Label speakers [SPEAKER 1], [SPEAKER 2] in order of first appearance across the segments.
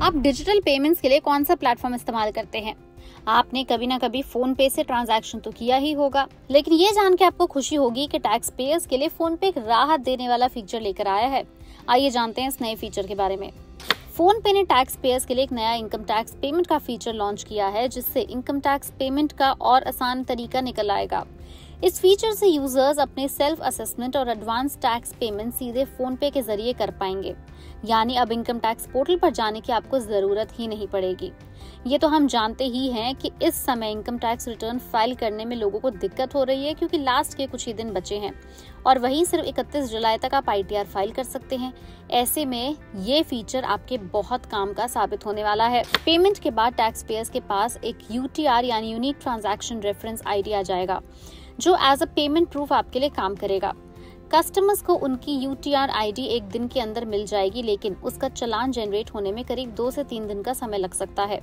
[SPEAKER 1] आप digital payments के लिए कौन सा प्लेटफॉर्म इस्तेमाल करते हैं? आपने कभी ना कभी फोन पे से ट्रांजैक्शन तो किया ही होगा, लेकिन ये जान के आपको खुशी होगी कि टैक्स पेयर्स के लिए फोन पे एक राहत देने वाला फीचर लेकर आया है। आइए जानते हैं इस नए फीचर के बारे में। फोन पे ने टैक्स पेयर्स के लिए एक नया इनकम टैक्स पेमेंट का फीचर लॉन्च किया है, जिससे इनकम टैक्स पेमेंट का और आसान तरीका निकल आएगा। इस फीचर से यूजर्स अपने सेल्फ असेसमेंट और एडवांस टैक्स पेमेंट सीधे फोन पे के जरिए कर पाएंगे, यानी अब इनकम टैक्स पोर्टल पर जाने की आपको जरूरत ही नहीं पड़ेगी। ये तो हम जानते ही हैं कि इस समय इनकम टैक्स रिटर्न फाइल करने में लोगों को दिक्कत हो रही है, क्योंकि लास्ट के कुछ ही दिन बचे हैं और वहीं सिर्फ 31 जुलाई तक आप ITR फाइल कर सकते हैं। ऐसे में ये फीचर आपके बहुत काम का साबित होने वाला है। पेमेंट के बाद टैक्स पेयर्स के पास एक UTR यानी यूनिक ट्रांजैक्शन रेफरेंस ID आ जाएगा, जो एज अ पेमेंट प्रूफ आपके लिए काम करेगा। कस्टमर्स को उनकी UTR ID एक दिन के अंदर मिल जाएगी, लेकिन उसका चालान जनरेट होने में करीब 2 से 3 दिन का समय लग सकता है।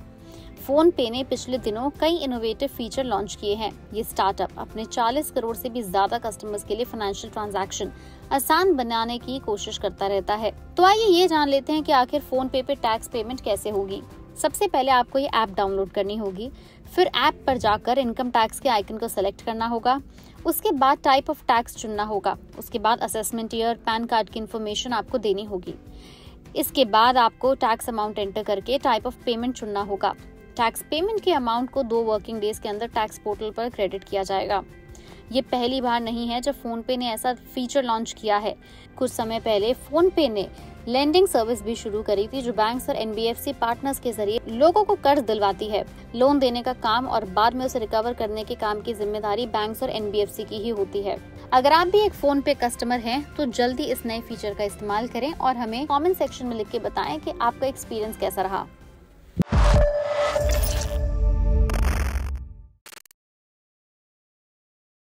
[SPEAKER 1] फोन पे ने पिछले दिनों कई इनोवेटिव फीचर लॉन्च किए हैं। ये स्टार्टअप अपने 40 करोड़ से भी ज्यादा कस्टमर्स के लिए फाइनेंशियल ट्रांजैक्शन आसान बनाने की कोशिश करता रहता है। तो आइए ये जान लेते हैं कि आखिर फोन पे टैक्स पेमेंट कैसे होगी। सबसे पहले आपको ये ऐप डाउनलोड करनी होगी, फिर ऐप पर जाकर इनकम टैक्स के आइकन को सेलेक्ट करना होगा। उसके बाद टाइप ऑफ टैक्स चुनना होगा। उसके बाद असेसमेंट ईयर, पैन कार्ड की इन्फॉर्मेशन आपको देनी होगी। इसके बाद आपको टैक्स अमाउंट एंटर करके टाइप ऑफ पेमेंट चुनना होगा। टैक्स पेमेंट के अमाउंट को 2 वर्किंग डेज के अंदर टैक्स पोर्टल पर क्रेडिट किया जाएगा। ये पहली बार नहीं है जब फोन पे ने ऐसा फीचर लॉन्च किया है। कुछ समय पहले फोन पे ने लेंडिंग सर्विस भी शुरू करी थी, जो बैंक्स और NBFC पार्टनर्स के जरिए लोगों को कर्ज दिलवाती है। लोन देने का काम और बाद में उसे रिकवर करने के काम की जिम्मेदारी बैंक्स और NBFC की ही होती है। अगर आप भी एक फोन पे कस्टमर हैं, तो जल्दी इस नए फीचर का इस्तेमाल करें और हमें कमेंट सेक्शन में लिख के बताएं कि आपका एक्सपीरियंस कैसा रहा।